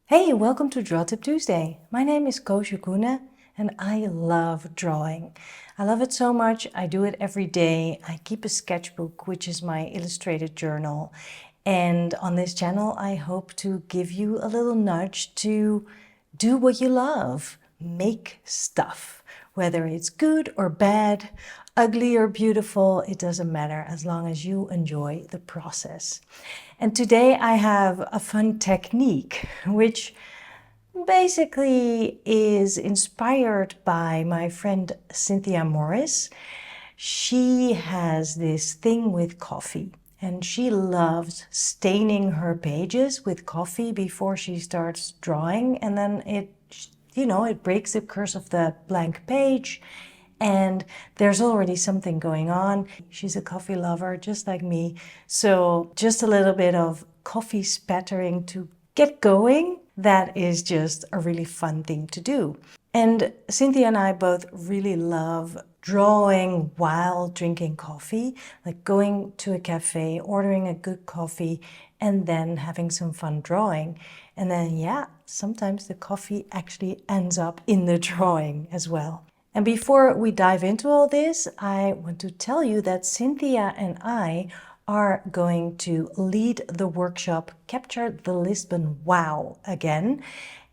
Hey, welcome to Draw Tip Tuesday. My name is Koosje Koenen and I love drawing. I love it so much, I do it every day. I keep a sketchbook, which is my illustrated journal. And on this channel, I hope to give you a little nudge to do what you love. Make stuff. Whether it's good or bad, ugly or beautiful, it doesn't matter as long as you enjoy the process. And today I have a fun technique, which basically is inspired by my friend Cynthia Morris. She has this thing with coffee and she loves staining her pages with coffee before she starts drawing, and then it breaks the curse of the blank page and there's already something going on. She's a coffee lover just like me, so just a little bit of coffee spattering to get going. That is just a really fun thing to do. And Cynthia and I both really love drawing while drinking coffee, like going to a cafe, ordering a good coffee, and then having some fun drawing. And then, yeah, sometimes the coffee actually ends up in the drawing as well. And before we dive into all this, I want to tell you that Cynthia and I are going to lead the workshop Capture the Lisbon Wow again.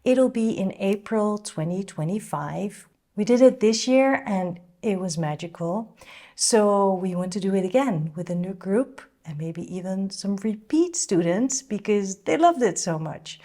It'll be in April 2025. We did it this year and it was magical. So we want to do it again with a new group and maybe even some repeat students because they loved it so much.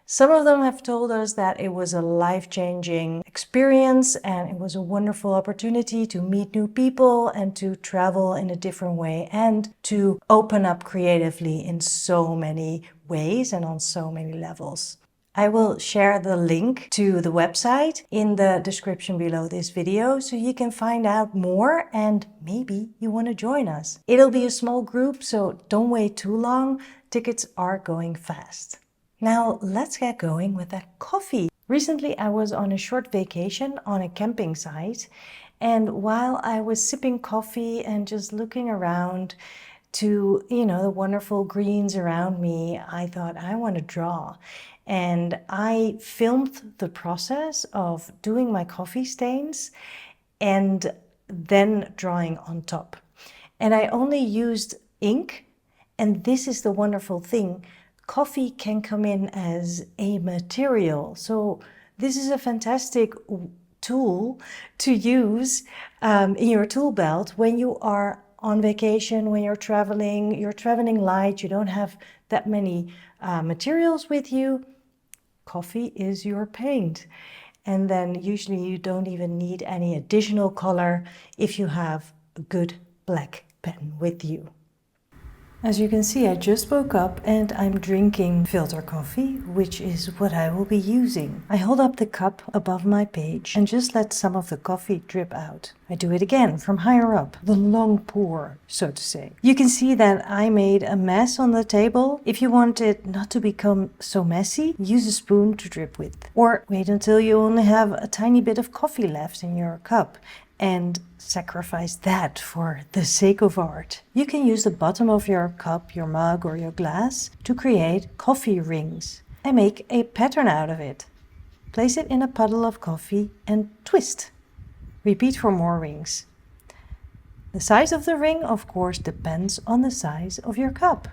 Some of them have told us that it was a life-changing experience and it was a wonderful opportunity to meet new people and to travel in a different way and to open up creatively in so many ways and on so many levels. I will share the link to the website in the description below this video so you can find out more and maybe you want to join us. It'll be a small group, so don't wait too long. Tickets are going fast. Now let's get going with that coffee. Recently I was on a short vacation on a camping site, and while I was sipping coffee and just looking around to, the wonderful greens around me, I thought I want to draw. And I filmed the process of doing my coffee stains and then drawing on top. And I only used ink, and this is the wonderful thing. Coffee can come in as a material. So this is a fantastic tool to use in your tool belt when you are on vacation, when you're traveling light, you don't have that many materials with you. Coffee is your paint. And then usually you don't even need any additional color if you have a good black pen with you. As you can see, I just woke up and I'm drinking filter coffee, which is what I will be using. I hold up the cup above my page and just let some of the coffee drip out. I do it again from higher up, the long pour, so to say. You can see that I made a mess on the table. If you want it not to become so messy, use a spoon to drip with. Or wait until you only have a tiny bit of coffee left in your cup and sacrifice that for the sake of art. You can use the bottom of your cup, your mug or your glass to create coffee rings and make a pattern out of it. Place it in a puddle of coffee and twist. Repeat for more rings. The size of the ring, of course, depends on the size of your cup.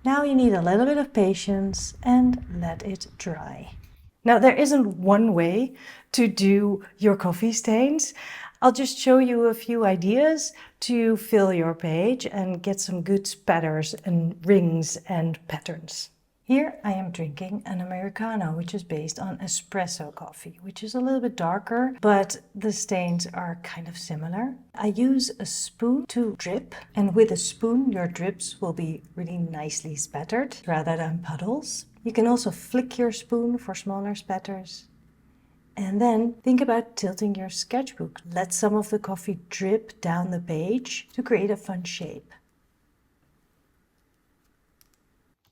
Now you need a little bit of patience and let it dry. Now, there isn't one way to do your coffee stains. I'll just show you a few ideas to fill your page and get some good spatters and rings and patterns. Here I am drinking an Americano, which is based on espresso coffee, which is a little bit darker, but the stains are kind of similar. I use a spoon to drip, and with a spoon your drips will be really nicely spattered rather than puddles. You can also flick your spoon for smaller spatters. And then think about tilting your sketchbook. Let some of the coffee drip down the page to create a fun shape.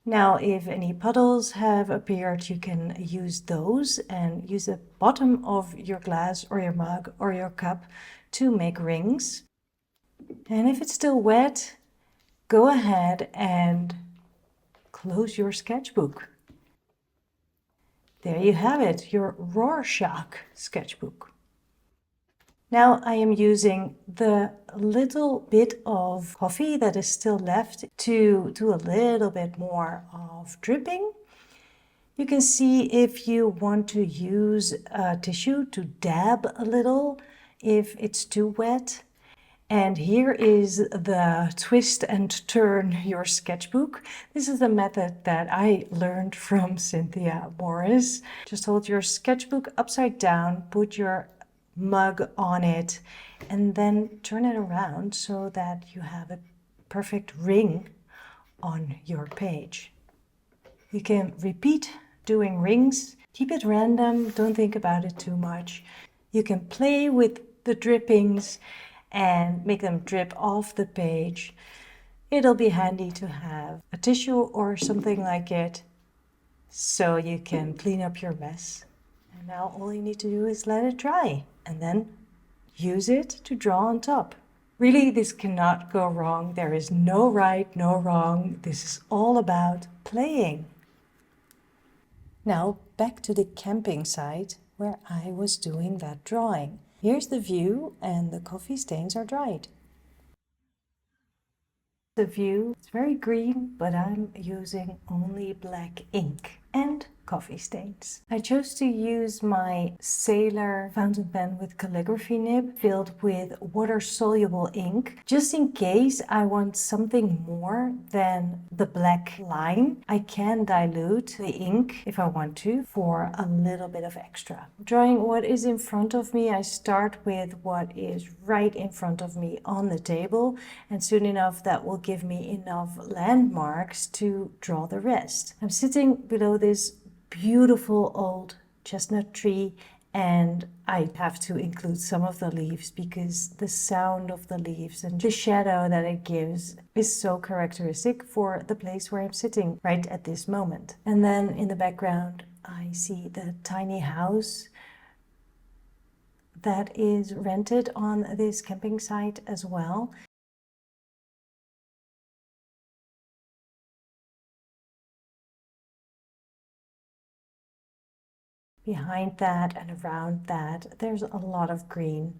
Now, if any puddles have appeared, you can use those and use the bottom of your glass or your mug or your cup to make rings. And if it's still wet, go ahead and close your sketchbook. There you have it, your Rorschach sketchbook. Now I am using the little bit of coffee that is still left to do a little bit more of dripping. You can see if you want to use a tissue to dab a little if it's too wet. And here is the twist and turn your sketchbook. This is the method that I learned from Cynthia Morris. Just hold your sketchbook upside down, put your mug on it, and then turn it around so that you have a perfect ring on your page. You can repeat doing rings. Keep it random, don't think about it too much. You can play with the drippings and make them drip off the page. It'll be handy to have a tissue or something like it so you can clean up your mess. And now all you need to do is let it dry and then use it to draw on top. Really, this cannot go wrong. There is no right, no wrong. This is all about playing. Now back to the camping site where I was doing that drawing. Here's the view and the coffee stains are dried. The view is very green, but I'm using only black ink and coffee stains. I chose to use my Sailor fountain pen with calligraphy nib filled with water-soluble ink. Just in case I want something more than the black line, I can dilute the ink if I want to for a little bit of extra. Drawing what is in front of me, I start with what is right in front of me on the table, and soon enough that will give me enough landmarks to draw the rest. I'm sitting below this beautiful old chestnut tree, and I have to include some of the leaves because the sound of the leaves and the shadow that it gives is so characteristic for the place where I'm sitting right at this moment. And then in the background I see the tiny house that is rented on this camping site as well. Behind that and around that, there's a lot of green.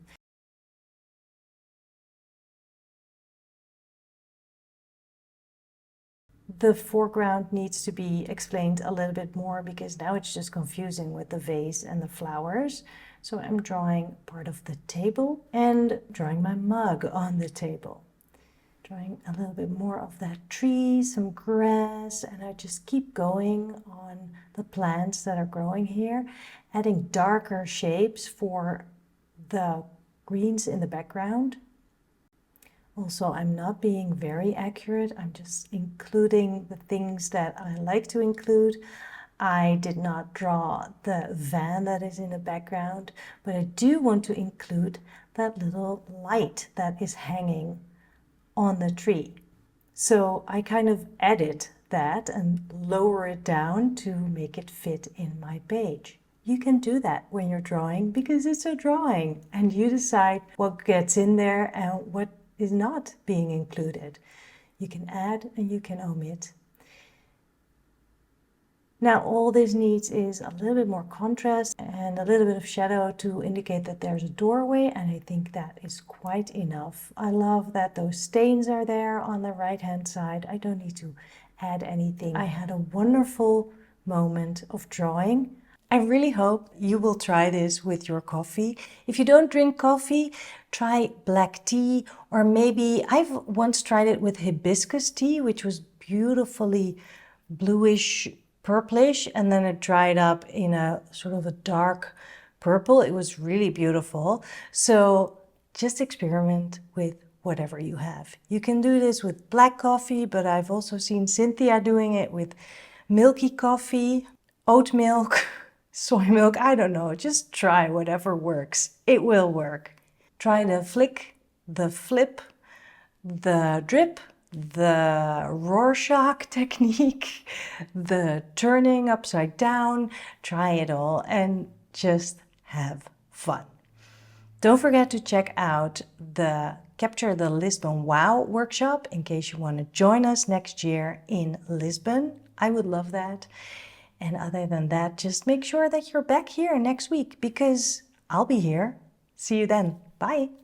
The foreground needs to be explained a little bit more because now it's just confusing with the vase and the flowers. So I'm drawing part of the table and drawing my mug on the table. Drawing a little bit more of that tree, some grass, and I just keep going on the plants that are growing here, adding darker shapes for the greens in the background. Also, I'm not being very accurate. I'm just including the things that I like to include. I did not draw the van that is in the background, but I do want to include that little light that is hanging on the tree. So I kind of edit that and lower it down to make it fit in my page. You can do that when you're drawing because it's a drawing and you decide what gets in there and what is not being included. You can add and you can omit. Now all this needs is a little bit more contrast and a little bit of shadow to indicate that there's a doorway, and I think that is quite enough. I love that those stains are there on the right hand side. I don't need to add anything. I had a wonderful moment of drawing. I really hope you will try this with your coffee. If you don't drink coffee, try black tea, or maybe I've once tried it with hibiscus tea, which was beautifully bluish purplish, and then it dried up in a sort of a dark purple. It was really beautiful. So just experiment with whatever you have. You can do this with black coffee, but I've also seen Cynthia doing it with milky coffee, oat milk, soy milk, I don't know. Just try whatever works. It will work. Try the flick, the flip, the drip, the Rorschach technique, the turning upside down. Try it all and just have fun. Don't forget to check out the Capture the Lisbon Wow workshop in case you want to join us next year in Lisbon. I would love that. And other than that, just make sure that you're back here next week because I'll be here. See you then. Bye.